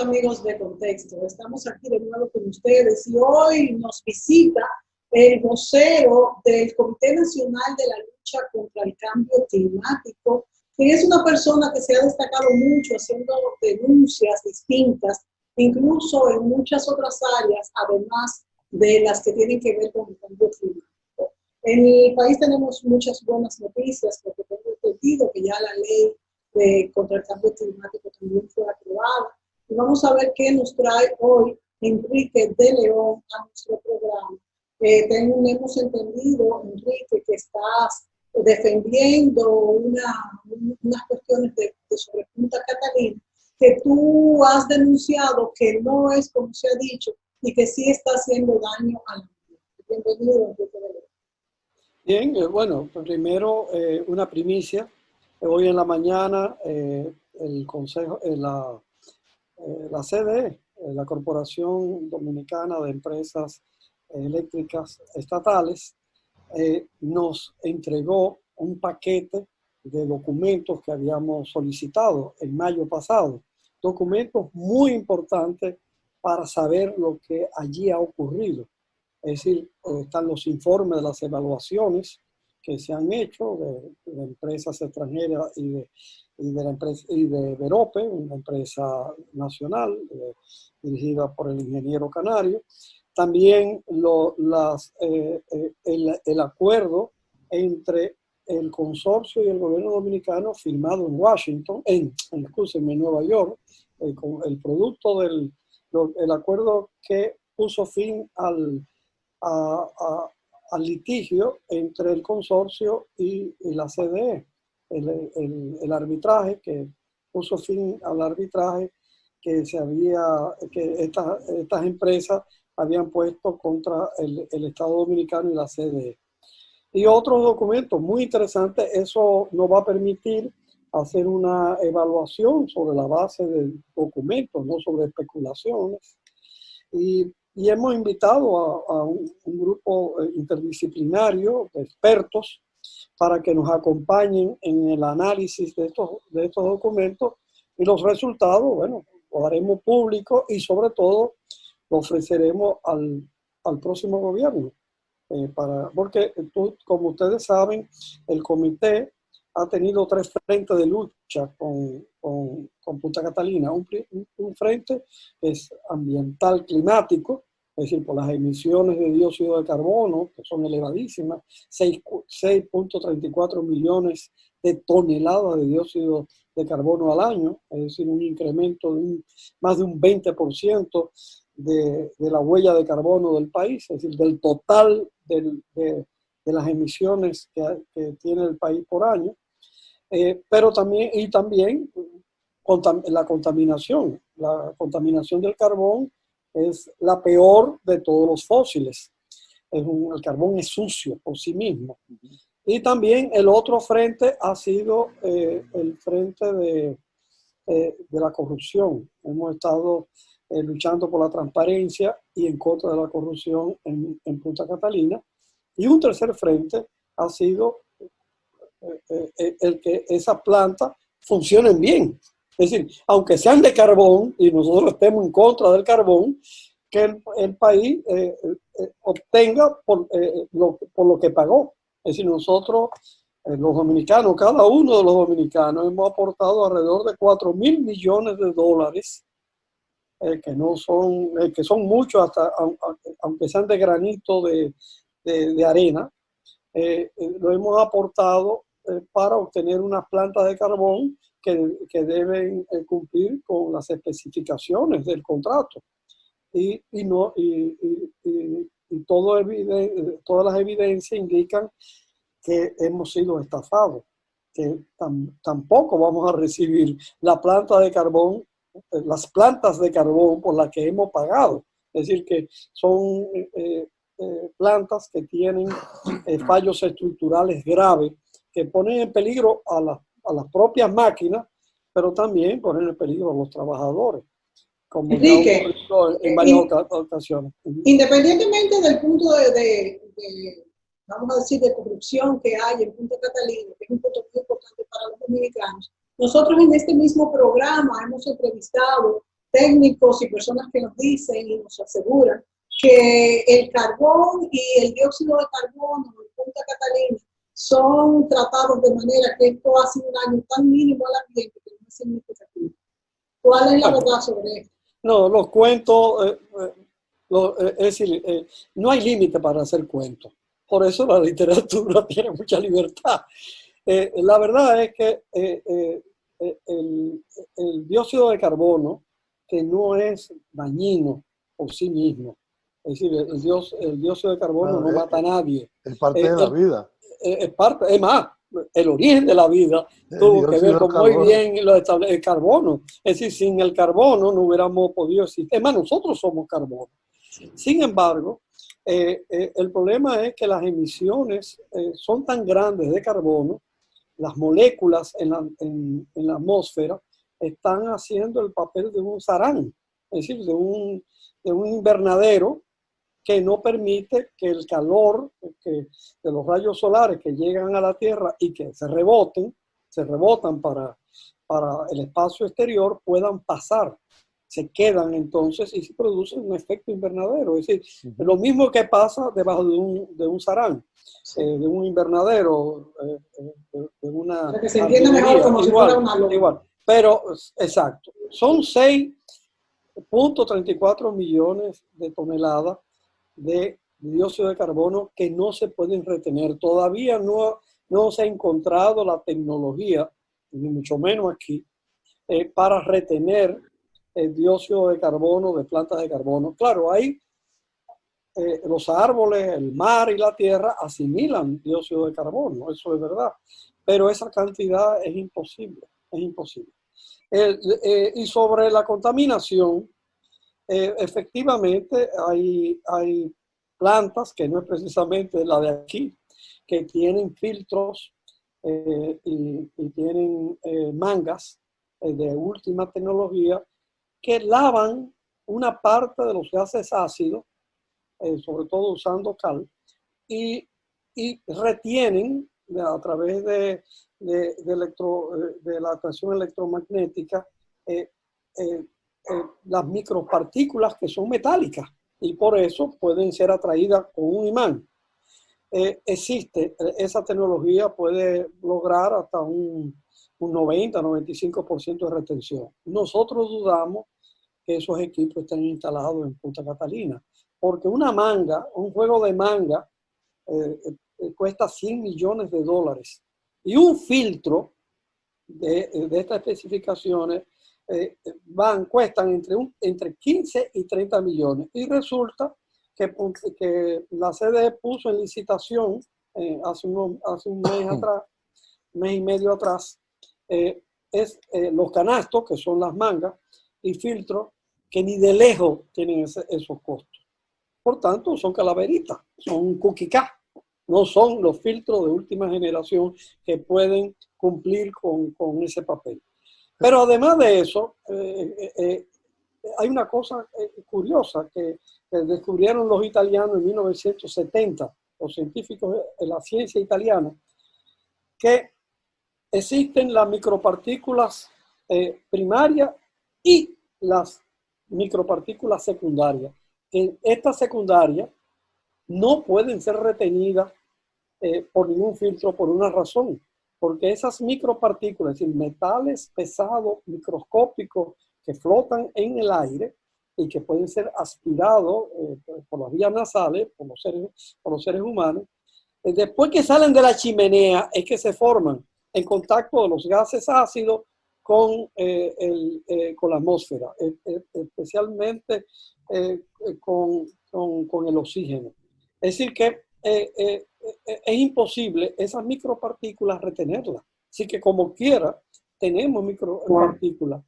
amigos de Contexto, estamos aquí de nuevo con ustedes y hoy nos visita el vocero del Comité Nacional de la Lucha contra el Cambio Climático, que es una persona que se ha destacado mucho haciendo denuncias distintas, incluso en muchas otras áreas, además de las que tienen que ver con el cambio climático. En el país tenemos muchas buenas noticias, porque tengo entendido que ya la ley contra el cambio climático también fue aprobada. Y vamos a ver qué nos trae hoy Enrique de León a nuestro programa. Hemos entendido, Enrique, que estás defendiendo unas cuestiones sobre Punta Catalina, que tú has denunciado que no es como se ha dicho y que sí está haciendo daño al ambiente. Bienvenido, Enrique de León. Bien, bueno, primero una primicia. Hoy en la mañana el Consejo, la CDE, la Corporación Dominicana de Empresas Eléctricas Estatales, nos entregó un paquete de documentos que habíamos solicitado en mayo pasado. Documentos muy importantes para saber lo que allí ha ocurrido. Es decir, están los informes de las evaluaciones que se han hecho de empresas extranjeras y de Verope, una empresa nacional dirigida por el ingeniero canario. También el acuerdo entre el consorcio y el gobierno dominicano firmado en Washington, en Nueva York, el producto del acuerdo que puso fin al litigio entre el consorcio y la CDE, el arbitraje que puso fin al arbitraje que estas empresas habían puesto contra el Estado Dominicano y la CDE. Y otros documentos muy interesantes. Eso nos va a permitir hacer una evaluación sobre la base de documentos, no sobre especulaciones. Y hemos invitado a un grupo interdisciplinario de expertos para que nos acompañen en el análisis de estos documentos, y los resultados, bueno, lo haremos público y sobre todo lo ofreceremos al próximo gobierno. Porque como ustedes saben, el comité ha tenido 3 frentes de lucha con Punta Catalina. Un frente es ambiental climático, es decir, por las emisiones de dióxido de carbono, que son elevadísimas, 6.34 millones de toneladas de dióxido de carbono al año, es decir, un incremento de más de un 20% de la huella de carbono del país, es decir, del total de las emisiones que tiene el país por año. Pero también la contaminación del carbón es la peor de todos los fósiles. El carbón es sucio por sí mismo. Y también el otro frente ha sido el frente de la corrupción. Hemos estado luchando por la transparencia y en contra de la corrupción en Punta Catalina. Y un tercer frente ha sido el que esas plantas funcionen bien. Es decir, aunque sean de carbón y nosotros estemos en contra del carbón, que el país obtenga por lo que pagó. Es decir, nosotros, los dominicanos, cada uno de los dominicanos, hemos aportado alrededor de 4.000 millones de dólares, que son muchos, aunque sean de granito de arena. Lo hemos aportado para obtener unas plantas de carbón que deben cumplir con las especificaciones del contrato. Y todas las evidencias indican que hemos sido estafados, que tampoco vamos a recibir las plantas de carbón por las que hemos pagado. Es decir, que son plantas que tienen fallos estructurales graves que ponen en peligro a las propias máquinas, pero también ponen en peligro a los trabajadores, como Enrique, ya ocurrió en varias ocasiones. Independientemente del punto vamos a decir, de corrupción que hay en Punta Catalina, que es un punto muy importante para los dominicanos, nosotros en este mismo programa hemos entrevistado técnicos y personas que nos dicen y nos aseguran que el carbón y el dióxido de carbono en Punta Catalina son tratados de manera que esto hace un daño tan mínimo al ambiente que no es significativo. ¿Cuál es la verdad sobre esto? No, los cuentos, es decir, no hay límite para hacer cuentos. Por eso la literatura tiene mucha libertad. La verdad es que el dióxido de carbono, que no es dañino por sí mismo, es decir, el dióxido de carbono no mata a nadie. Es parte de la vida. Es parte, es más, el origen de la vida tuvo que ver con muy bien el carbono. Es decir, sin el carbono no hubiéramos podido existir. Es más, nosotros somos carbono. Sin embargo, el problema es que las emisiones son tan grandes de carbono, las moléculas en la atmósfera están haciendo el papel de un sarán, es decir, de un invernadero que no permite que el calor de los rayos solares que llegan a la Tierra y que se rebotan para el espacio exterior, puedan pasar. Se quedan entonces y se produce un efecto invernadero. Es decir, lo mismo que pasa debajo de un sarán, de un invernadero, de una... Para que se entienda mejor como si fuera una loma. Igual. Pero, exacto, son 6.34 millones de toneladas de dióxido de carbono que no se pueden retener. Todavía no se ha encontrado la tecnología, ni mucho menos aquí, para retener el dióxido de carbono de plantas de carbono. Claro, hay los árboles, el mar y la tierra asimilan dióxido de carbono, eso es verdad, pero esa cantidad es imposible, es imposible. Y sobre la contaminación, efectivamente hay plantas, que no es precisamente la de aquí, que tienen filtros y tienen mangas de última tecnología que lavan una parte de los gases ácidos, sobre todo usando cal, y retienen a través de la atracción electromagnética las micropartículas que son metálicas y por eso pueden ser atraídas con un imán. Existe, esa tecnología puede lograr hasta un 90-95% de retención. Nosotros dudamos que esos equipos estén instalados en Punta Catalina, porque una manga, un juego de manga, cuesta $100 millones y un filtro de estas especificaciones cuestan entre 15 y 30 millones. Y resulta que la CDE puso en licitación hace un mes atrás, mes y medio atrás, los canastos, que son las mangas, y filtros que ni de lejos tienen esos costos. Por tanto, son calaveritas, son cookie cat, no son los filtros de última generación que pueden cumplir con ese papel. Pero además de eso, hay una cosa curiosa que descubrieron los italianos en 1970, los científicos de la ciencia italiana, que existen las micropartículas primarias y las micropartículas secundarias. Que estas secundarias no pueden ser retenidas por ningún filtro por una razón, porque esas micropartículas, es decir, metales pesados, microscópicos, que flotan en el aire y que pueden ser aspirados por las vías nasales, por los seres humanos, después que salen de la chimenea es que se forman en contacto de los gases ácidos con la atmósfera, especialmente con el oxígeno. Es decir que es imposible esas micropartículas retenerlas. Así que como quiera, tenemos micropartículas.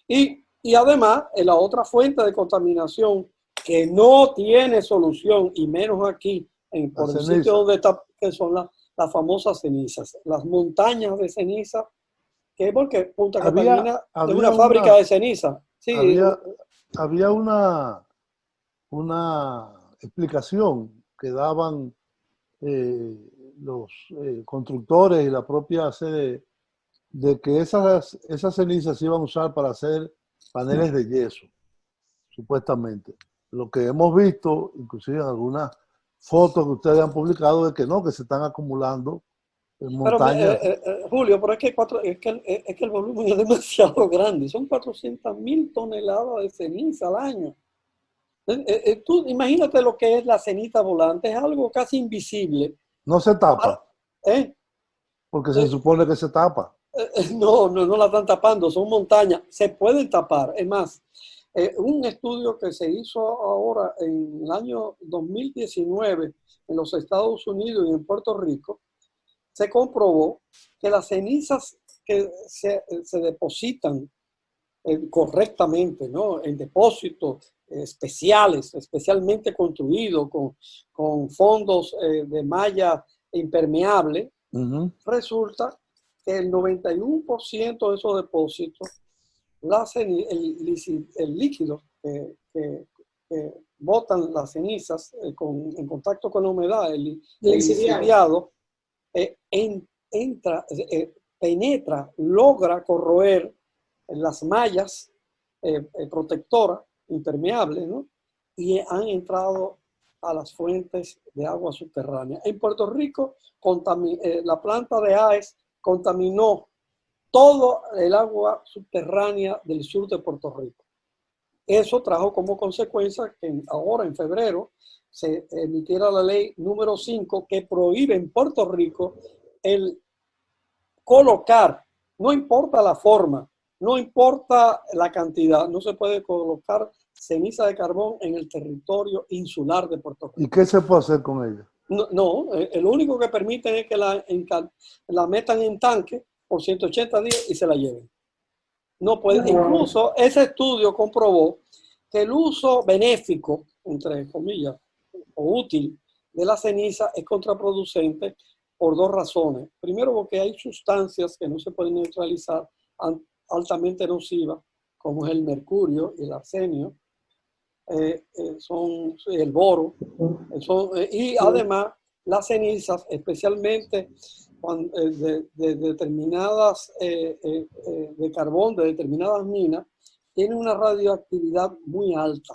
Y además, la otra fuente de contaminación que no tiene solución, y menos aquí, por el sitio donde está, que son las famosas cenizas, las montañas de ceniza, que es porque Punta Catalina es una fábrica de ceniza. Sí, había una explicación que daban los constructores y la propia sede de que esas cenizas se iban a usar para hacer paneles de yeso, supuestamente. Lo que hemos visto, inclusive en algunas fotos que ustedes han publicado, es que no, que se están acumulando en Pero, montañas. Julio, pero es que el volumen es demasiado grande. Son 400.000 toneladas de ceniza al año. Tú imagínate lo que es la ceniza volante. Es algo casi invisible. No se tapa, ¿Eh? porque se supone que se tapa. No la están tapando, son montañas. Se pueden tapar. Es más, un estudio que se hizo ahora en el año 2019 en los Estados Unidos y en Puerto Rico, se comprobó que las cenizas que se depositan correctamente, ¿no? En depósitos especiales, especialmente construidos con fondos de malla impermeable, resulta que el 91% de esos depósitos, el líquido que botan las cenizas en contacto con la humedad, el lixiviado, penetra, logra corroer las mallas protectoras, impermeables, ¿no? Y han entrado a las fuentes de agua subterránea. En Puerto Rico, la planta de AES contaminó todo el agua subterránea del sur de Puerto Rico. Eso trajo como consecuencia que ahora en febrero se emitiera la ley número 5 que prohíbe en Puerto Rico el colocar, no importa la forma, no importa la cantidad, no se puede colocar ceniza de carbón en el territorio insular de Puerto Rico. ¿Y qué se puede hacer con ella? No, el único que permiten es que la metan en tanque por 180 días y se la lleven. No puede. Incluso ese estudio comprobó que el uso benéfico, entre comillas, o útil de la ceniza es contraproducente por dos razones. Primero, porque hay sustancias que no se pueden neutralizar, altamente nocivas, como es el mercurio y el arsenio, son el boro, y además las cenizas, especialmente de determinadas de carbón, de determinadas minas, tienen una radioactividad muy alta,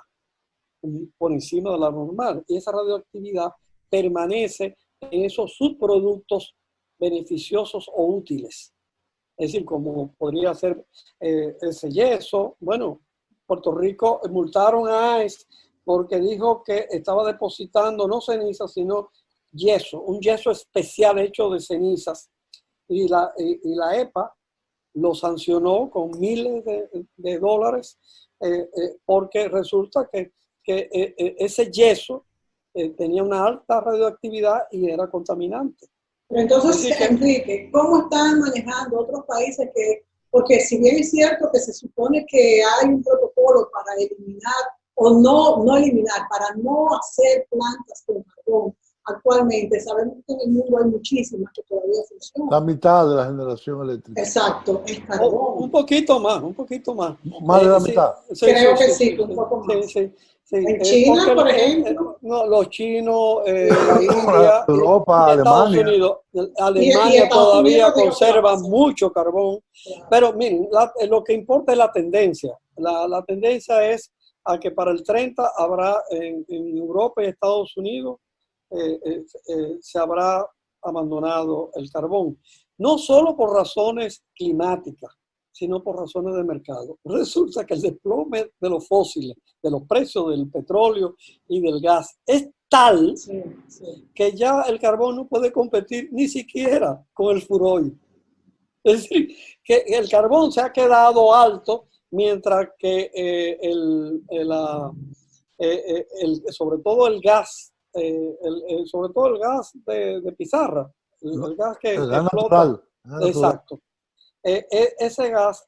por encima de la normal, y esa radioactividad permanece en esos subproductos beneficiosos o útiles. Es decir, como podría ser ese yeso. Bueno, Puerto Rico multaron a AES porque dijo que estaba depositando no cenizas, sino yeso, un yeso especial hecho de cenizas. Y la EPA lo sancionó con miles de dólares porque resulta que ese yeso tenía una alta radioactividad y era contaminante. Pero entonces, Enrique, ¿cómo están manejando otros países porque si bien es cierto que se supone que hay un protocolo para eliminar o no eliminar, para no hacer plantas con carbón, actualmente sabemos que en el mundo hay muchísimas que todavía funcionan. La mitad de la generación eléctrica. Exacto, es carbón. Un poquito más. Más de la mitad. Creo que sí, un poco más. Sí. En China, por ejemplo. No, los chinos, la India, Europa, y Estados Alemania. Unidos, Alemania todavía conserva claro. mucho carbón. Claro. Pero miren, lo que importa es la tendencia. La tendencia es a que para el 30 habrá en Europa y Estados Unidos se habrá abandonado el carbón. No solo por razones climáticas, sino por razones de mercado. Resulta que el desplome de los fósiles, de los precios del petróleo y del gas, es tal que ya el carbón no puede competir ni siquiera con el furoil. Es decir, que el carbón se ha quedado alto mientras que sobre todo el gas, sobre todo el gas de pizarra, el gas que explota. Natural. Exacto. Ese gas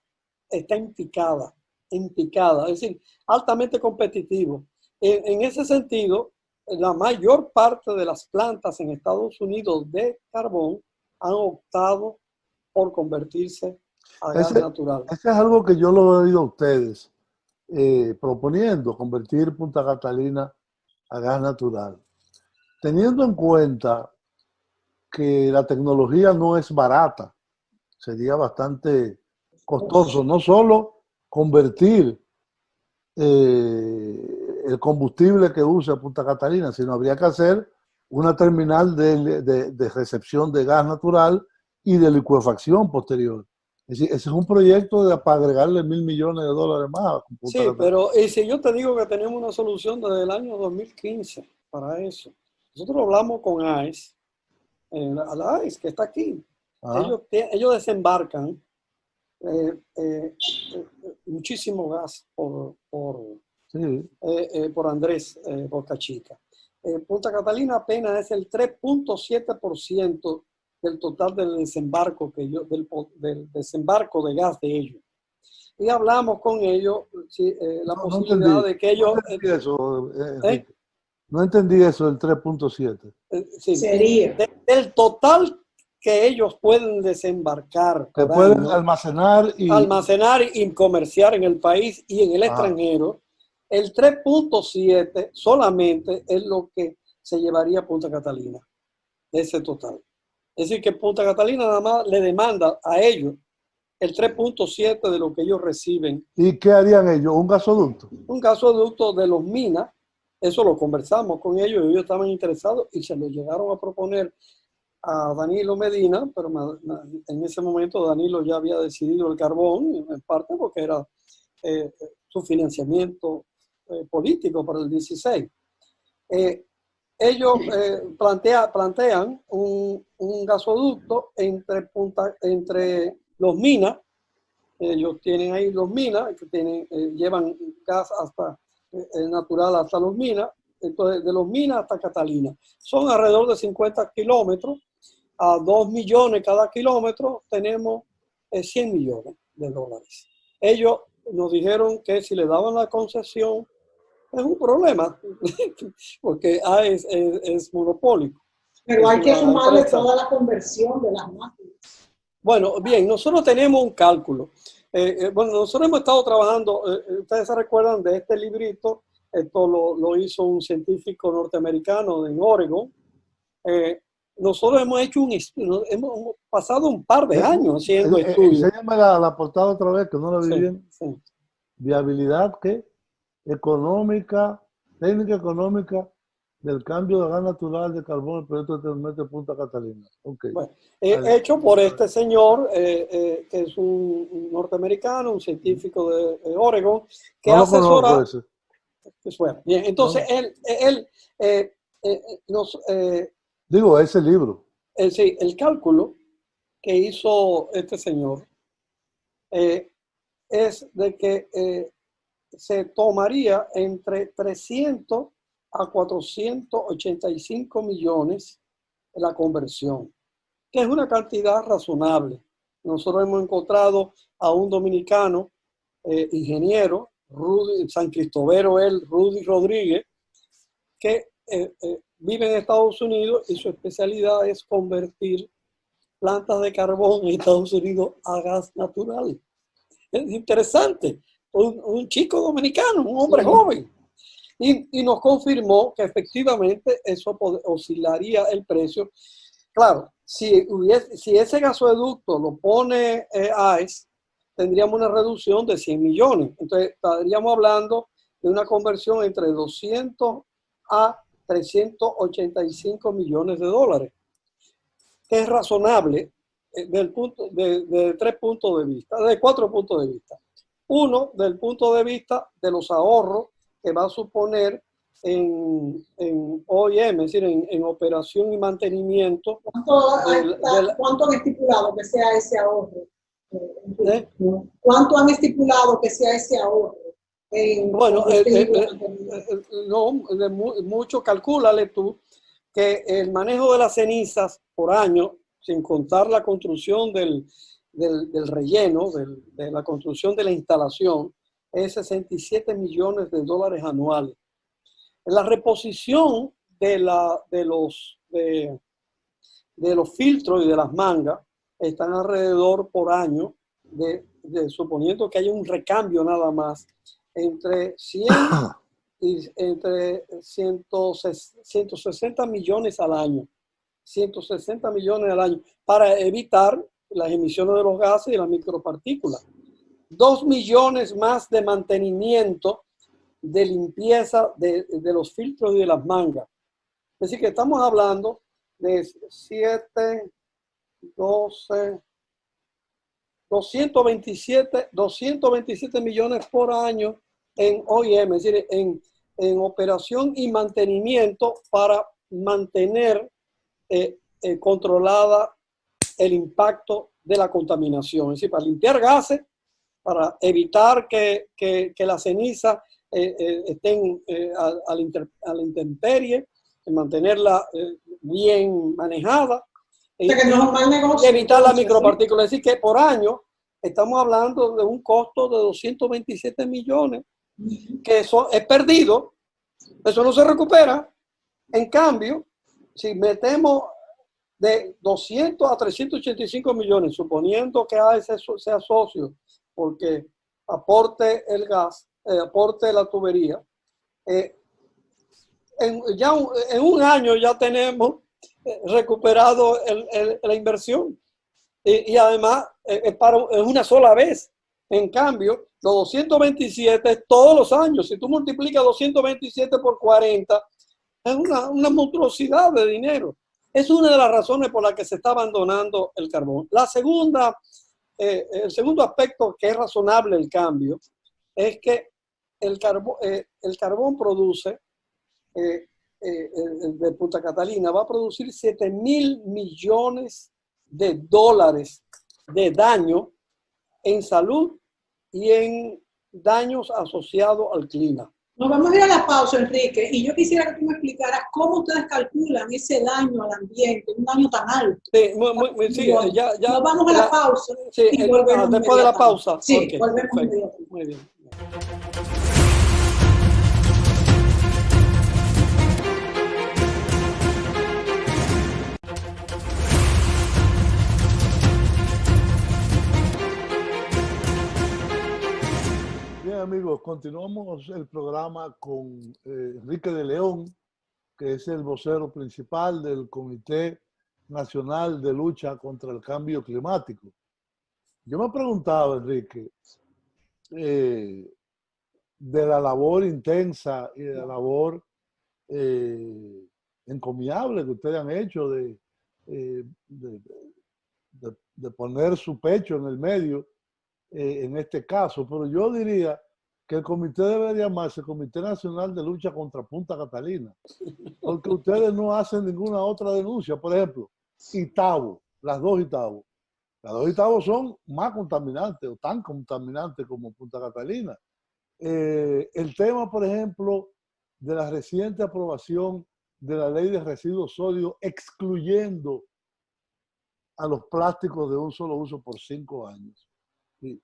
está en picada, es decir, altamente competitivo. En ese sentido, la mayor parte de las plantas en Estados Unidos de carbón han optado por convertirse a gas natural. Ese es algo que yo lo he oído a ustedes proponiendo, convertir Punta Catalina a gas natural. Teniendo en cuenta que la tecnología no es barata, sería bastante costoso, no solo convertir el combustible que usa Punta Catalina, sino habría que hacer una terminal de recepción de gas natural y de licuefacción posterior. Es decir, ese es un proyecto para agregarle $1.000 millones más a Punta Sí, Catalina. pero y si yo te digo que tenemos una solución desde el año 2015 para eso. Nosotros hablamos con AES, la AES que está aquí. Ah, Ellos desembarcan muchísimo gas sí. por Andrés Boca Chica. Punta Catalina apenas es el 3.7% del total del desembarco del desembarco de gas de ellos. Y hablamos con ellos la posibilidad de que ellos... No entendí eso, Enrique. No entendí eso del 3.7. Sí, Sería. del total que ellos pueden desembarcar Que por pueden año, almacenar y comerciar en el país y en el extranjero, el 3.7 solamente es lo que se llevaría Punta Catalina, de ese total. Es decir, que Punta Catalina nada más le demanda a ellos el 3.7 de lo que ellos reciben. ¿Y qué harían ellos? ¿Un gasoducto? Un gasoducto de los minas, eso lo conversamos con ellos, ellos estaban interesados y se lo llegaron a proponer a Danilo Medina, pero en ese momento Danilo ya había decidido el carbón, en parte porque era su financiamiento político para el 16. Ellos plantean un gasoducto entre los minas. Ellos tienen ahí los minas, que llevan gas hasta natural hasta los minas. Entonces, de los minas hasta Catalina. Son alrededor de 50 kilómetros. A 2 millones cada kilómetro tenemos 100 millones de dólares. Ellos nos dijeron que si le daban la concesión es un problema, porque es monopólico. Pero hay que sumarle empresa. toda la conversión de las máquinas. Bueno, bien, nosotros tenemos un cálculo. Bueno, nosotros hemos estado trabajando, ustedes se recuerdan de este librito, esto lo hizo un científico norteamericano en Oregon. Nosotros hemos hecho hemos pasado un par de años haciendo estudios. Enséñame la portada otra vez, que no la vi bien. Sí. Viabilidad, ¿qué? Económica, técnica económica del cambio de gas natural de carbón en el proyecto de Termometro de Punta Catalina. Okay. Bueno, hecho por este señor, que es un norteamericano, un científico de Oregon, que no asesora. Bueno, bien, entonces él digo, ese libro. Sí, el cálculo que hizo este señor es de que se tomaría entre 300 a 485 millones la conversión, que es una cantidad razonable. Nosotros hemos encontrado a un dominicano, ingeniero, San Cristobero, Rudy Rodríguez, que vive en Estados Unidos y su especialidad es convertir plantas de carbón en Estados Unidos a gas natural. Es interesante. Un chico dominicano, un hombre joven. Y nos confirmó que efectivamente eso oscilaría el precio. Claro, si ese gasoducto lo pone AES, tendríamos una reducción de 100 millones. Entonces, estaríamos hablando de una conversión entre 200 a 385 millones de dólares, que es razonable de 3 puntos de vista, de 4 puntos de vista. Uno, del punto de vista de los ahorros que va a suponer en OIM, es decir, en operación y mantenimiento. ¿Cuánto han estipulado que sea ese ahorro? ¿Cuánto han estipulado que sea ese ahorro? Bueno, no, mucho, calcúlale tú que el manejo de las cenizas por año, sin contar la construcción del relleno, de la construcción de la instalación, es 67 millones de dólares anuales. La reposición de los filtros y de las mangas están alrededor por año, suponiendo que haya un recambio nada más, entre 100 y entre 160 millones al año. 160 millones al año para evitar las emisiones de los gases y las micropartículas. 2 millones más de mantenimiento, de limpieza de los filtros y de las mangas. Es decir, que estamos hablando de 7, 12, 227 millones por año en OIM, es decir, en operación y mantenimiento para mantener controlada el impacto de la contaminación. Es decir, para limpiar gases, para evitar que la ceniza estén a la intemperie, mantenerla bien manejada. O sea, que no es un mal negocio, y evitar las entonces, micropartículas. Es decir, que por año estamos hablando de un costo de 227 millones, que eso es perdido, eso no se recupera. En cambio, si metemos de 200 a 385 millones, suponiendo que AES sea socio, porque aporte el gas, aporte la tubería, en un año ya tenemos recuperado la inversión. Y además es una sola vez. En cambio, los 227 es todos los años. Si tú multiplicas 227 por 40, es una monstruosidad de dinero. Es una de las razones por las que se está abandonando el carbón. La segunda, el segundo aspecto que es razonable el cambio es que el carbón produce, de Punta Catalina, va a producir $7.000 millones de daño en salud y en daños asociados al clima. Nos vamos a ir a la pausa, Enrique, y yo quisiera que tú me explicaras cómo ustedes calculan ese daño al ambiente, un daño tan alto. Sí, sí, ya, nos vamos a la pausa. Sí, y volvemos después de la pausa. Sí, okay, volvemos perfecto. Muy bien. Bien, amigos, continuamos el programa con Enrique de León, que es el vocero principal del Comité Nacional de Lucha contra el Cambio Climático. Yo me preguntaba, Enrique, de la labor intensa y de la labor encomiable que ustedes han hecho de poner su pecho en el medio en este caso, pero yo diría que el comité debería llamarse Comité Nacional de Lucha contra Punta Catalina, porque ustedes no hacen ninguna otra denuncia. Por ejemplo, Itabo, las dos Itabo son más contaminantes o tan contaminantes como Punta Catalina. El tema, por ejemplo, de la reciente aprobación de la ley de residuos sólidos, excluyendo a los plásticos de un solo uso por 5 años. Y,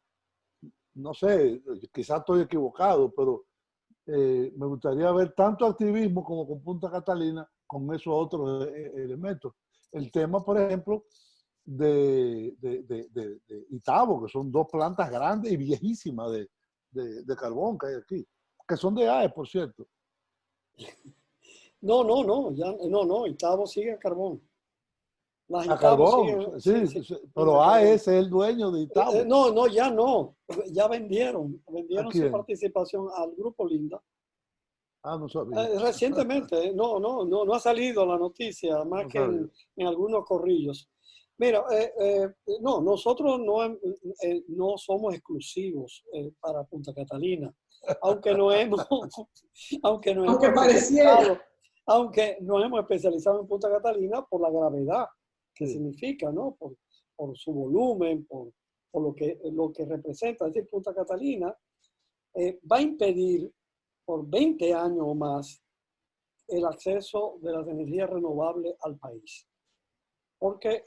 no sé, quizás estoy equivocado, pero me gustaría ver tanto activismo como con Punta Catalina con esos otros elementos. El tema, por ejemplo, de Itabo, que son 2 plantas grandes y viejísimas de carbón que hay aquí, que son de AES, por cierto. No, Itabo sigue a carbón. A carbón, sí, pero AES es el dueño de Itabo. Ya vendieron su participación al Grupo Linda. No sabía. Recientemente, no ha salido la noticia, más no que en algunos corrillos. Mira, nosotros no somos exclusivos para Punta Catalina, aunque nos hemos especializado en Punta Catalina por la gravedad que significa, ¿no? Por su volumen, por lo que representa. Es decir, Punta Catalina va a impedir por 20 años o más el acceso de las energías renovables al país. Porque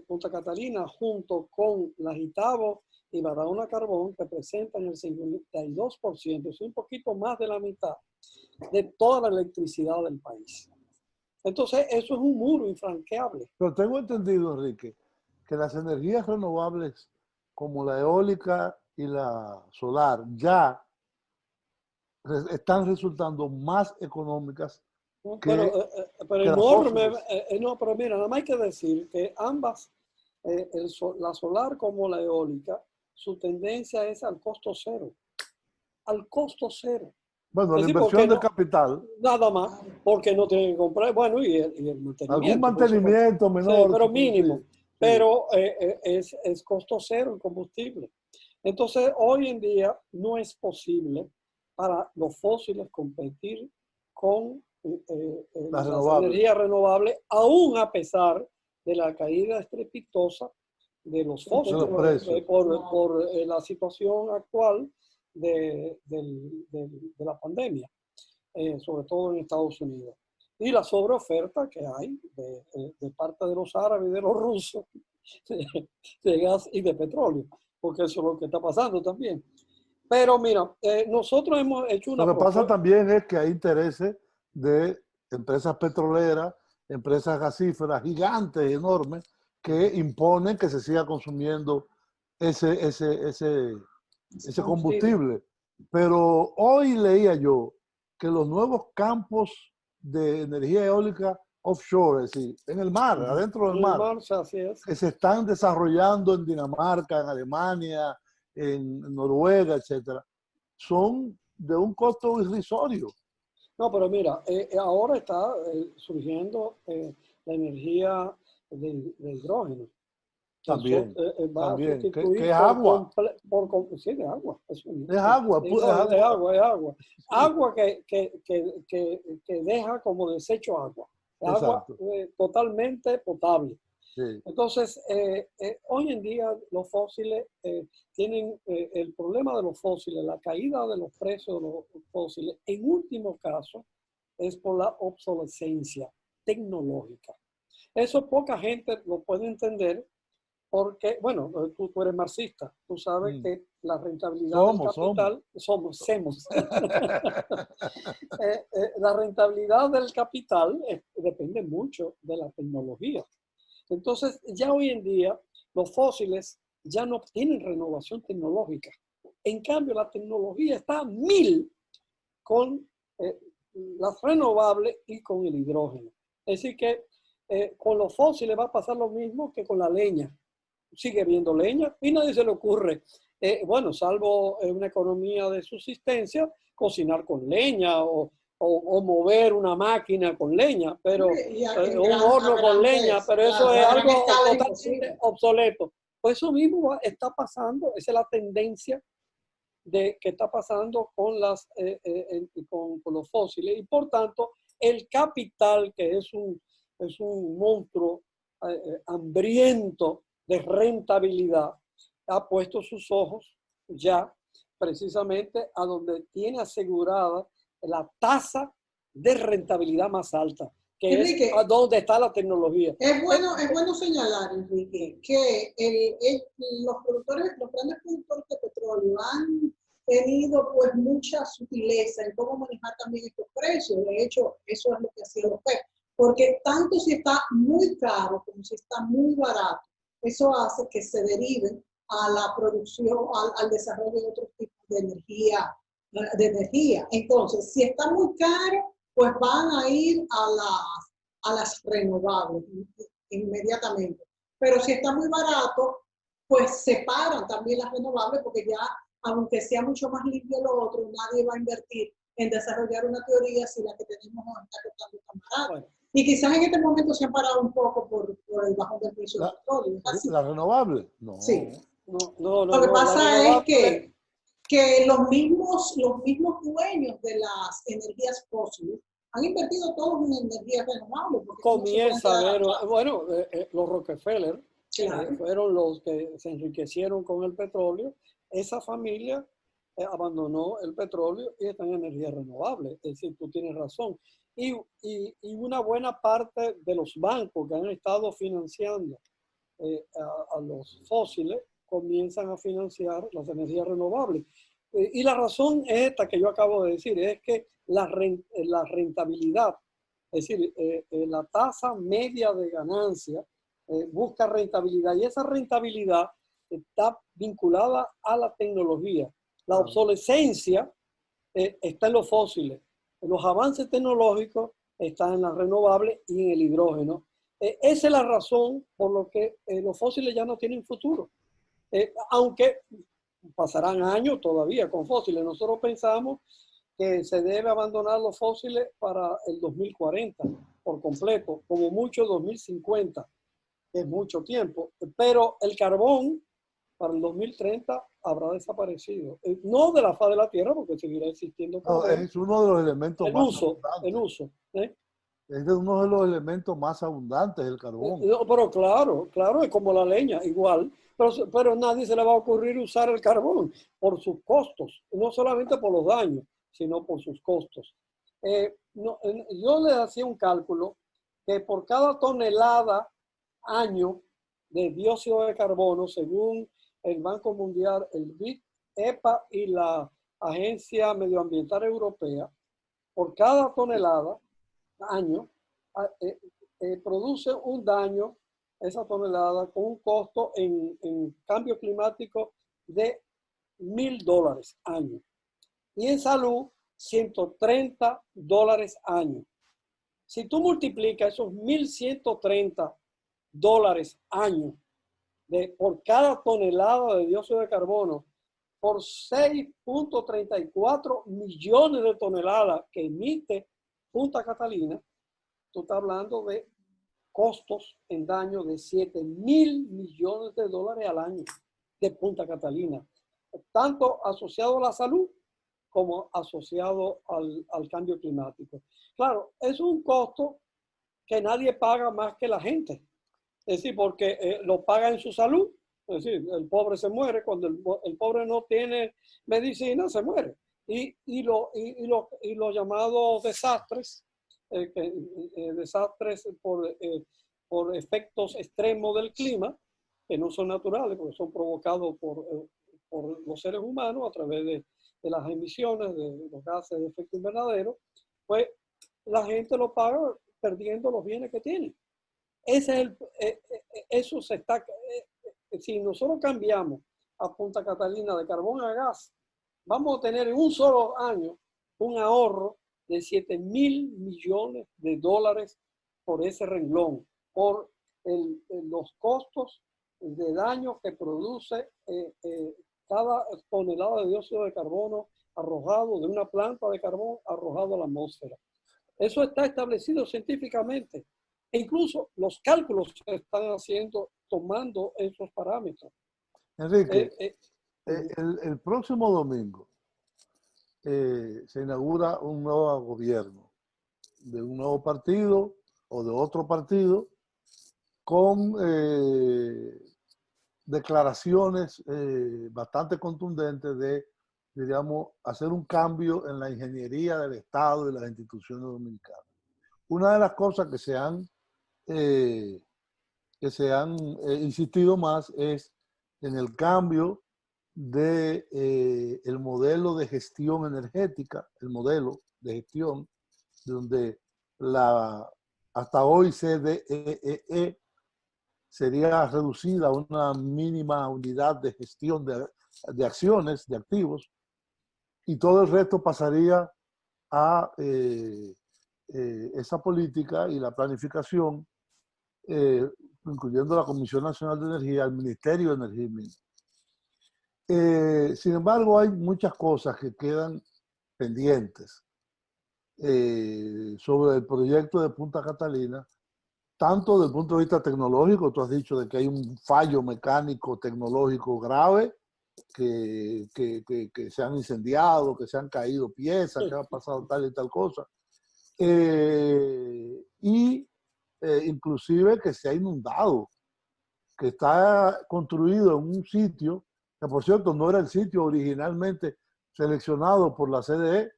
Punta Catalina, junto con las Itabo y Barahona Carbón, representan el 52%, es un poquito más de la mitad de toda la electricidad del país. Entonces, eso es un muro infranqueable. Pero tengo entendido, Enrique, que las energías renovables como la eólica y la solar ya están resultando más económicas pero enorme. Pero mira, nada más hay que decir que ambas, la solar como la eólica, su tendencia es al costo cero. Al costo cero. Bueno, Es la decir, inversión de no, capital. nada más, porque no tienen que comprar, bueno, y el Algún mantenimiento. mantenimiento Sí, menor. pero mínimo. Sí, sí. Pero es costo cero el combustible. Entonces, hoy en día no es posible para los fósiles competir con las energías renovables, aún a pesar de la caída estrepitosa de los fósiles por la situación actual de la pandemia, sobre todo en Estados Unidos. Y la sobreoferta que hay de parte de los árabes y de los rusos de gas y de petróleo, porque eso es lo que está pasando también. Pero mira, nosotros hemos hecho una propuesta. Lo que pasa propuesta. también es que hay intereses de empresas petroleras, empresas gasíferas gigantes, enormes, que imponen que se siga consumiendo ese combustible. Pero hoy leía yo que los nuevos campos de energía eólica offshore, es decir, en el mar, adentro del mar, Así es, que se están desarrollando en Dinamarca, en Alemania, en Noruega, etcétera, son de un costo irrisorio. No, pero mira, ahora está surgiendo la energía de hidrógeno. También, Va a también, sustituir que es agua. Sí, de agua. Es agua, sí, no, es agua. Es agua. Sí. Agua que deja como desecho agua. Agua totalmente potable. Sí. Entonces, hoy en día los fósiles tienen el problema de los fósiles, la caída de los precios de los fósiles, en último caso, es por la obsolescencia tecnológica. Eso poca gente lo puede entender porque, bueno, tú eres marxista, tú sabes que la rentabilidad del capital, somos. La rentabilidad del capital depende mucho de la tecnología. Entonces, ya hoy en día, los fósiles ya no tienen renovación tecnológica. En cambio, la tecnología está a 1000 con las renovables y con el hidrógeno. Es decir que con los fósiles va a pasar lo mismo que con la leña. Sigue habiendo leña y nadie se le ocurre, bueno, salvo una economía de subsistencia, cocinar con leña o mover una máquina con leña, pero un horno con leña, pero eso es algo totalmente obsoleto. Pues eso mismo está pasando, esa es la tendencia que está pasando con los fósiles, y por tanto el capital, que es un monstruo hambriento de rentabilidad, ha puesto sus ojos ya precisamente a donde tiene asegurada la tasa de rentabilidad más alta, que Enrique, es a donde está la tecnología. Es bueno señalar, Enrique, que los grandes productores de petróleo han tenido pues mucha sutileza en cómo manejar también estos precios. De hecho, eso es lo que hacía los OPEP, porque tanto si está muy caro como si está muy barato, eso hace que se deriven a la producción, al desarrollo de otros tipos de energía. Entonces, si está muy caro, pues van a ir a las renovables inmediatamente. Pero si está muy barato, pues separan también las renovables, porque ya, aunque sea mucho más limpio lo otro, nadie va a invertir en desarrollar una teoría si la que tenemos no está costando tan barato. Bueno. Y quizás en este momento se han parado un poco por el bajón del precio del petróleo. ¿La renovable? No. Sí. No, lo que pasa es que los mismos dueños de las energías fósiles han invertido todos en energías renovables. Comienza a ver, bueno, los Rockefeller fueron los que se enriquecieron con el petróleo. Esa familia abandonó el petróleo y está en energía renovable. Es decir, tú tienes razón. Y una buena parte de los bancos que han estado financiando a los fósiles comienzan a financiar las energías renovables. Y la razón es esta que yo acabo de decir, es que la rentabilidad, es decir, la tasa media de ganancia busca rentabilidad, y esa rentabilidad está vinculada a la tecnología. La obsolescencia está en los fósiles, los avances tecnológicos están en las renovables y en el hidrógeno. Esa es la razón por la que los fósiles ya no tienen futuro. Aunque pasarán años todavía con fósiles. Nosotros pensamos que se debe abandonar los fósiles para el 2040 por completo, como mucho 2050, es mucho tiempo, pero el carbón para el 2030 habrá desaparecido. No de la faz de la Tierra, porque seguirá existiendo No, carbón. es uno de los elementos más abundantes. El uso. Es de uno de los elementos más abundantes del carbón. No, pero claro, es como la leña, igual. Pero nadie se le va a ocurrir usar el carbón por sus costos, no solamente por los daños, sino por sus costos. Yo le hacía un cálculo que por cada tonelada año de dióxido de carbono, según el Banco Mundial, el BID, EPA y la Agencia Medioambiental Europea, por cada tonelada año, produce un daño esa tonelada con un costo en cambio climático de $1,000 año. Y en salud, $130 año. Si tú multiplicas esos $1,130 año por cada tonelada de dióxido de carbono por 6.34 millones de toneladas que emite Punta Catalina, tú estás hablando de costos en daño de $7,000 millones al año de Punta Catalina, tanto asociado a la salud como asociado al cambio climático. Claro, es un costo que nadie paga más que la gente. Es decir, porque lo paga en su salud. Es decir, el pobre se muere. Cuando el pobre no tiene medicina, se muere. Y los llamados desastres, desastres por efectos extremos del clima, que no son naturales, porque son provocados por los seres humanos a través de las emisiones de los gases de efecto invernadero, pues la gente lo paga perdiendo los bienes que tiene. Eso se está. Si nosotros cambiamos a Punta Catalina de carbón a gas, vamos a tener en un solo año un ahorro de $7,000 millones por ese renglón, por los costos de daño que produce cada tonelada de dióxido de carbono arrojado de una planta de carbón arrojado a la atmósfera. Eso está establecido científicamente. E incluso los cálculos se están haciendo tomando esos parámetros. Enrique, el próximo domingo se inaugura un nuevo gobierno de un nuevo partido o de otro partido con declaraciones bastante contundentes de, digamos, hacer un cambio en la ingeniería del Estado y las instituciones dominicanas. Una de las cosas que se han insistido más es en el cambio de el modelo de gestión energética, el modelo de gestión donde hasta hoy CDEE sería reducida a una mínima unidad de gestión de acciones, de activos, y todo el resto pasaría a esa política y la planificación, incluyendo la Comisión Nacional de Energía, el Ministerio de Energía y Minas. Sin embargo, hay muchas cosas que quedan pendientes sobre el proyecto de Punta Catalina, tanto desde el punto de vista tecnológico. Tú has dicho de que hay un fallo mecánico tecnológico grave, que se han incendiado, que se han caído piezas, que ha pasado tal y tal cosa, inclusive que se ha inundado, que está construido en un sitio que, por cierto, no era el sitio originalmente seleccionado por la CDE,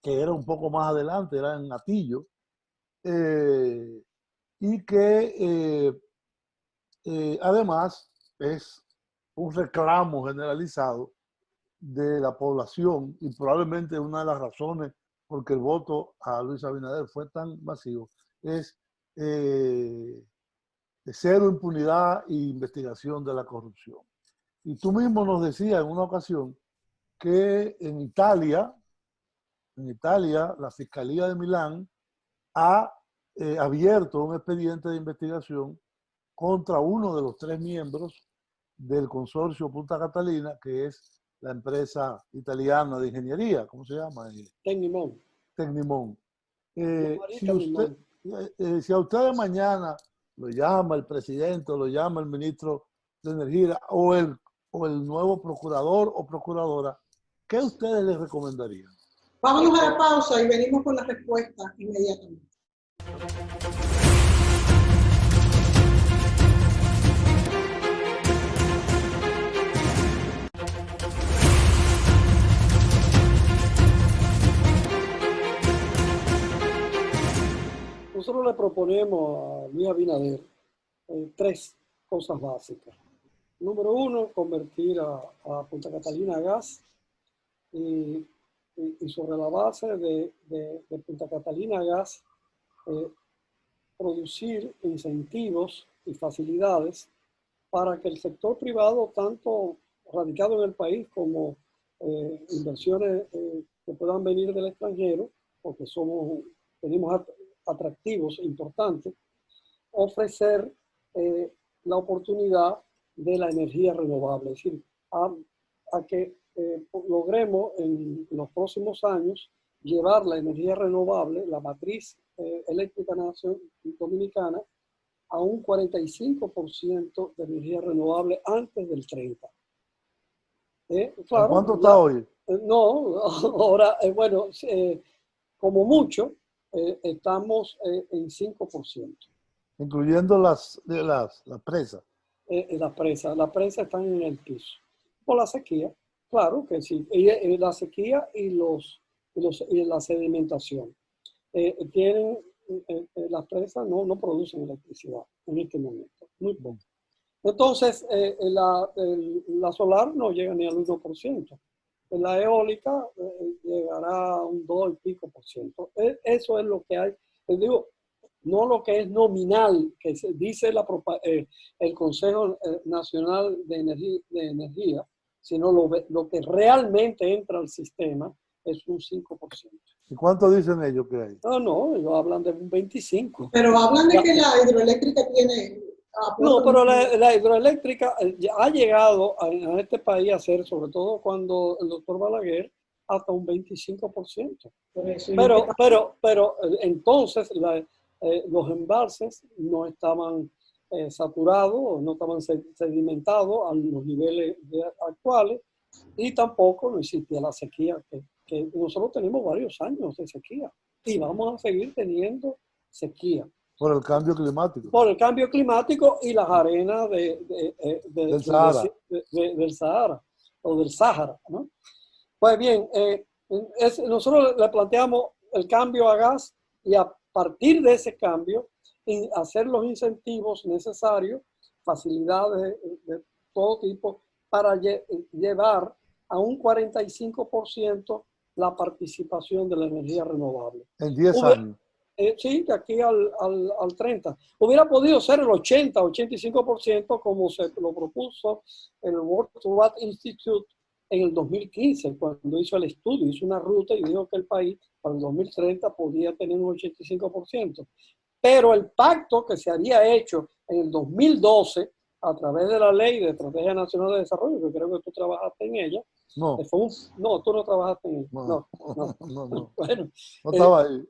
que era un poco más adelante, era en Atillo, y que además es un reclamo generalizado de la población, y probablemente una de las razones por que el voto a Luis Abinader fue tan masivo es cero impunidad e investigación de la corrupción. Y tú mismo nos decías en una ocasión que en Italia, la Fiscalía de Milán ha abierto un expediente de investigación contra uno de los 3 miembros del consorcio Punta Catalina, que es la empresa italiana de ingeniería, ¿cómo se llama? Tecnimont. Tecnimont. Tecnimont. Si a ustedes mañana lo llama el presidente o lo llama el ministro de Energía o el nuevo procurador o procuradora, ¿qué ustedes les recomendarían? Vámonos a la pausa y venimos con la respuesta inmediatamente. Nosotros le proponemos a Luis Abinader 3 cosas básicas. Número 1, convertir a Punta Catalina a gas y sobre la base de Punta Catalina a gas producir incentivos y facilidades para que el sector privado, tanto radicado en el país como inversiones que puedan venir del extranjero, porque tenemos atractivos importantes, ofrecer la oportunidad de la energía renovable, es decir, a que logremos en los próximos años llevar la energía renovable, la matriz eléctrica dominicana, a un 45% de energía renovable antes del 30. Claro, ¿Cuánto está hoy? No, ahora, bueno, como mucho, estamos en 5%. Incluyendo las presas. Las presas están en el piso. Por la sequía, claro que sí. La sequía y la sedimentación. Las presas no producen electricidad en este momento, muy poco. Entonces, la solar no llega ni al 1%. La eólica llegará a un 2 y pico %. Eso es lo que hay. Les digo, no lo que es nominal, que se dice el Consejo Nacional de Energía, sino lo que realmente entra al sistema es un 5%. ¿Y cuánto dicen ellos que hay? No, ellos hablan de un 25%. Pero hablan de que la hidroeléctrica tiene... No, pero la hidroeléctrica ha llegado a este país a ser, sobre todo cuando el doctor Balaguer, hasta un 25%. Pero entonces los embalses no estaban saturados, no estaban sedimentados a los niveles actuales y tampoco no existía la sequía, que nosotros tenemos varios años de sequía y vamos a seguir teniendo sequía. Por el cambio climático. Por el cambio climático y las arenas del Sahara o del Sáhara, ¿no? Pues bien, nosotros le planteamos el cambio a gas y a partir de ese cambio hacer los incentivos necesarios, facilidades de todo tipo para llevar a un 45% la participación de la energía renovable. En 10 años. Sí, de aquí al 30. Hubiera podido ser el 80-85% como se lo propuso el World Watt Institute en el 2015, cuando hizo el estudio, hizo una ruta y dijo que el país para el 2030 podía tener un 85%. Pero el pacto que se había hecho en el 2012 a través de la Ley de Estrategia Nacional de Desarrollo, que creo que tú trabajaste en ella. No. No, tú no trabajaste en ella. No. Bueno, no estaba ahí.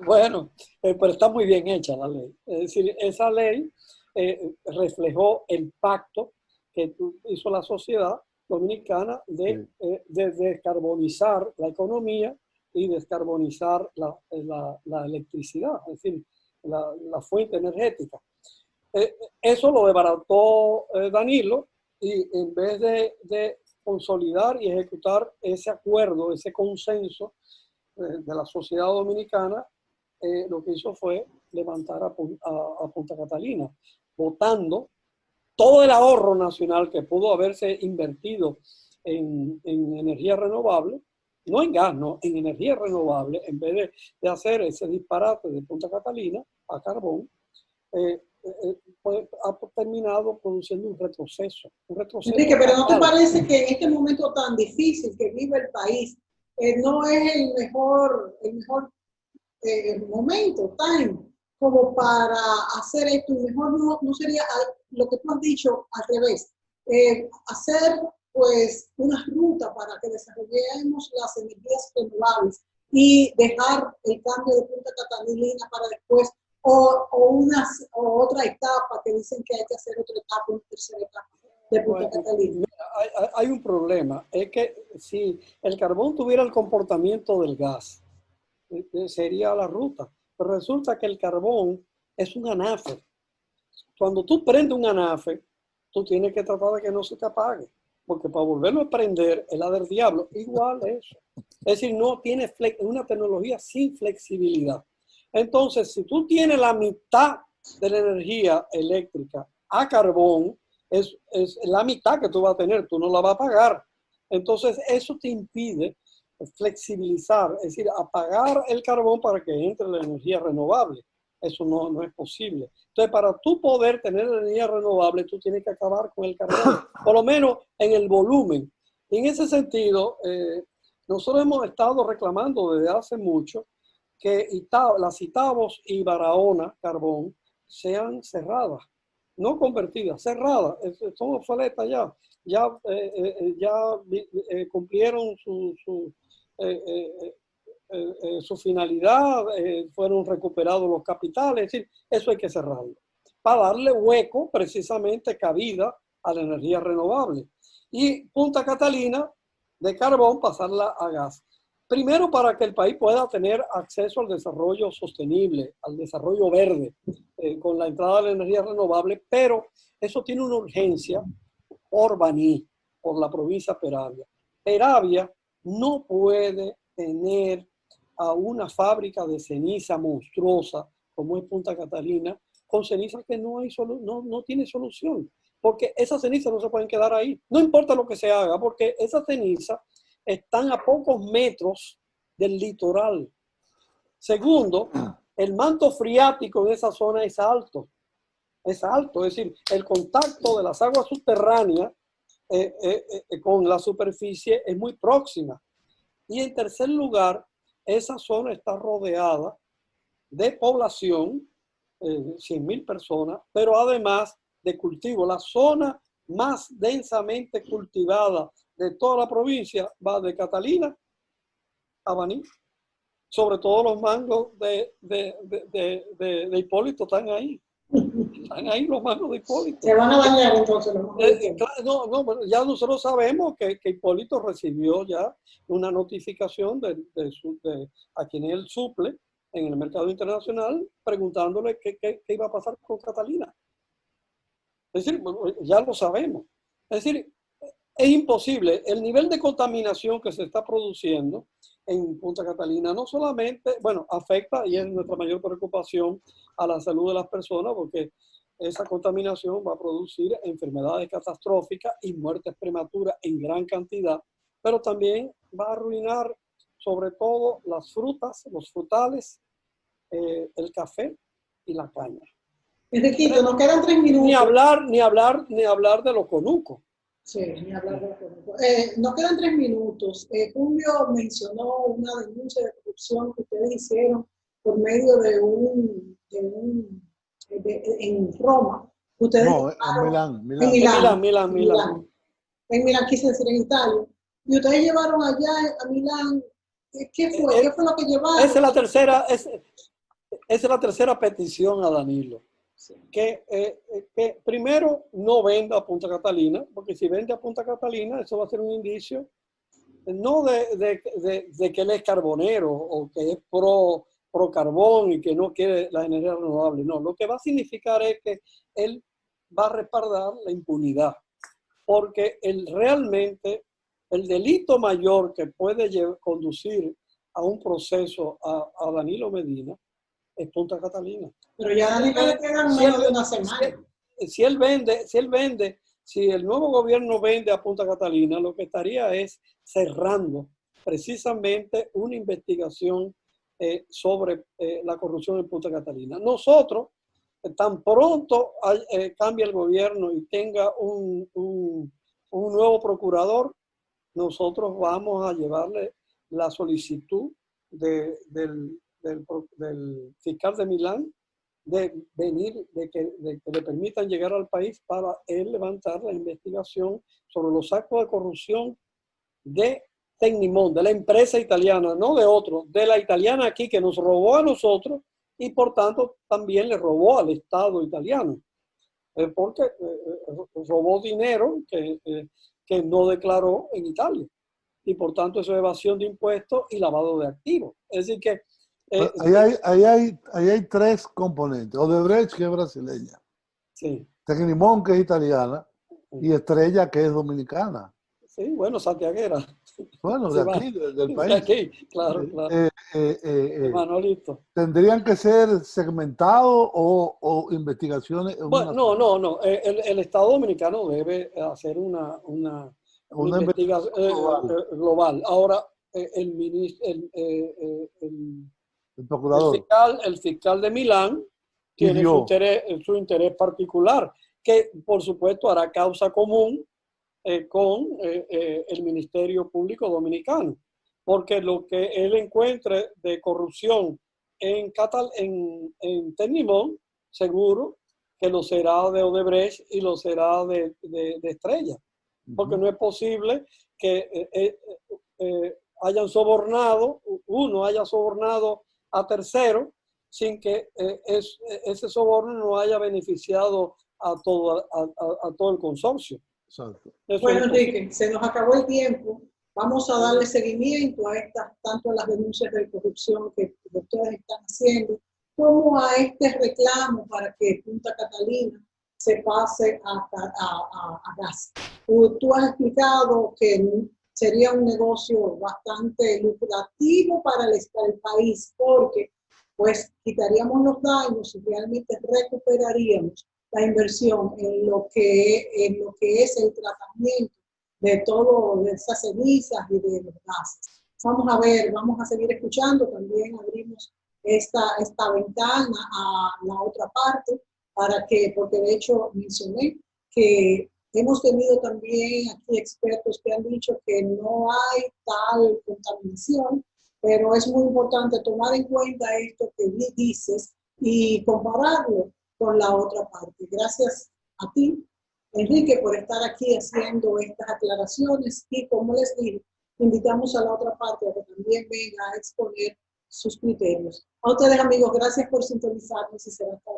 Bueno, pero está muy bien hecha la ley. Es decir, esa ley reflejó el pacto que hizo la sociedad dominicana de descarbonizar la economía y descarbonizar la electricidad, es decir, la fuente energética. Eso lo desbarató Danilo y en vez de consolidar y ejecutar ese acuerdo, ese consenso de la sociedad dominicana, lo que hizo fue levantar a Punta Catalina, votando todo el ahorro nacional que pudo haberse invertido en energía renovable, no en gas, no, en energía renovable, en vez de hacer ese disparate de Punta Catalina a carbón, pues ha terminado produciendo un retroceso. Enrique, pero ¿no te parece que en este momento tan difícil que vive el país, no es el mejor momento, time, como para hacer esto? Mejor no sería lo que tú has dicho al revés, hacer pues una ruta para que desarrollemos las energías renovables y dejar el cambio de Punta Catalina para después, o otra etapa que dicen que hay que hacer otra etapa, una tercera etapa de Punta Catalina. Mira, hay un problema, es que si el carbón tuviera el comportamiento del gas, sería la ruta, pero resulta que el carbón es un anafe. Cuando tú prendes un anafe, tú tienes que tratar de que no se te apague, porque para volverlo a prender es la del diablo, igual eso. Es decir, no tiene una tecnología sin flexibilidad. Entonces, si tú tienes la mitad de la energía eléctrica a carbón, es la mitad que tú vas a tener, tú no la vas a pagar. Entonces, eso te impide flexibilizar, es decir, apagar el carbón para que entre la energía renovable. Eso no es posible. Entonces, para tú poder tener energía renovable, tú tienes que acabar con el carbón, por lo menos en el volumen. Y en ese sentido, nosotros hemos estado reclamando desde hace mucho que las Itabos y Barahona Carbón sean cerradas, no convertidas, cerradas. Son obsoletas ya. Ya cumplieron su finalidad, fueron recuperados los capitales, es decir, eso hay que cerrarlo, para darle hueco, precisamente cabida a la energía renovable. Y Punta Catalina, de carbón, pasarla a gas. Primero, para que el país pueda tener acceso al desarrollo sostenible, al desarrollo verde, con la entrada de la energía renovable, pero eso tiene una urgencia por Baní, por la provincia de Peravia. Peravia no puede tener a una fábrica de ceniza monstruosa como es Punta Catalina, con ceniza que no tiene solución, porque esas cenizas no se pueden quedar ahí, no importa lo que se haga, porque esas cenizas están a pocos metros del litoral. Segundo, el manto freático en esa zona es alto, es decir, el contacto de las aguas subterráneas con la superficie es muy próxima. Y en tercer lugar, esa zona está rodeada de población, 100.000 personas, pero además de cultivo. La zona más densamente cultivada de toda la provincia va de Catalina a Baní. Sobre todo los mangos de Hipólito están ahí. Están ahí los mangos de Hipólito. Se van a dañar entonces los mangos. Bueno, ya nosotros sabemos que Hipólito recibió ya una notificación a quien él suple en el mercado internacional preguntándole qué iba a pasar con Catalina. Es decir, bueno, ya lo sabemos. Es decir, es imposible. El nivel de contaminación que se está produciendo en Punta Catalina no solamente, bueno, afecta, y es nuestra mayor preocupación, a la salud de las personas, porque esa contaminación va a producir enfermedades catastróficas y muertes prematuras en gran cantidad, pero también va a arruinar sobre todo las frutas, los frutales, el café y la caña. Enriquito, nos quedan 3 minutos. Ni hablar de los conucos. Sí, ni hablar de los conucos. Nos quedan 3 minutos. Julio mencionó una denuncia de corrupción que ustedes hicieron por medio de en Roma. Ustedes no, llevaron, en Milán. En Milán, quise decir en Italia. Y ustedes llevaron allá a Milán. ¿Qué fue? ¿Qué fue lo que llevaron? Esa es la tercera petición a Danilo. Que primero no venda a Punta Catalina, porque si vende a Punta Catalina, eso va a ser un indicio, no de que él es carbonero o que es pro carbón y que no quiere la energía renovable. No, lo que va a significar es que él va a respaldar la impunidad, porque realmente el delito mayor que puede conducir a un proceso a Danilo Medina es Punta Catalina. Pero ya a Danilo le quedan menos de una semana. Si el nuevo gobierno vende a Punta Catalina, lo que estaría es cerrando precisamente una investigación sobre la corrupción en Punta Catalina. Nosotros, tan pronto cambie el gobierno y tenga un nuevo procurador, nosotros vamos a llevarle la solicitud del fiscal de Milán de venir, de que le permitan llegar al país para él levantar la investigación sobre los actos de corrupción de Tecnimont, de la empresa italiana, no de otro, de la italiana aquí que nos robó a nosotros y por tanto también le robó al Estado italiano, porque robó dinero que no declaró en Italia y por tanto eso es evasión de impuestos y lavado de activos. Es decir que... Ahí hay tres componentes. Odebrecht, que es brasileña, sí. Tecnimont, que es italiana, y Estrella, que es dominicana. Sí, bueno, santiaguera. Bueno, Sí, de aquí, del país. de aquí, claro, claro. Manolito. ¿Tendrían que ser segmentados o investigaciones? Bueno, no. El Estado Dominicano debe hacer una investigación global. Ahora, el procurador. El fiscal de Milán tiene su interés particular, que por supuesto hará causa común con el Ministerio Público Dominicano, porque lo que él encuentre de corrupción en Tecnimont, seguro que lo será de Odebrecht y lo será de Estrella, porque no es posible que uno haya sobornado a tercero sin que ese soborno no haya beneficiado a todo el consorcio. Exacto. Bueno, Enrique, se nos acabó el tiempo. Vamos a darle seguimiento a tanto a las denuncias de corrupción que ustedes están haciendo, como a este reclamo para que Punta Catalina se pase a gas. Tú has explicado que sería un negocio bastante lucrativo para el país, porque pues quitaríamos los daños y realmente recuperaríamos la inversión en lo que es el tratamiento de esas cenizas y de los gases. Vamos a ver, vamos a seguir escuchando. También abrimos esta ventana a la otra parte porque de hecho mencioné que hemos tenido también aquí expertos que han dicho que no hay tal contaminación, pero es muy importante tomar en cuenta esto que dices y compararlo con la otra parte. Gracias a ti, Enrique, por estar aquí haciendo estas aclaraciones y, como les dije, invitamos a la otra parte a que también venga a exponer sus criterios. A ustedes, amigos, gracias por sintonizarnos y será hasta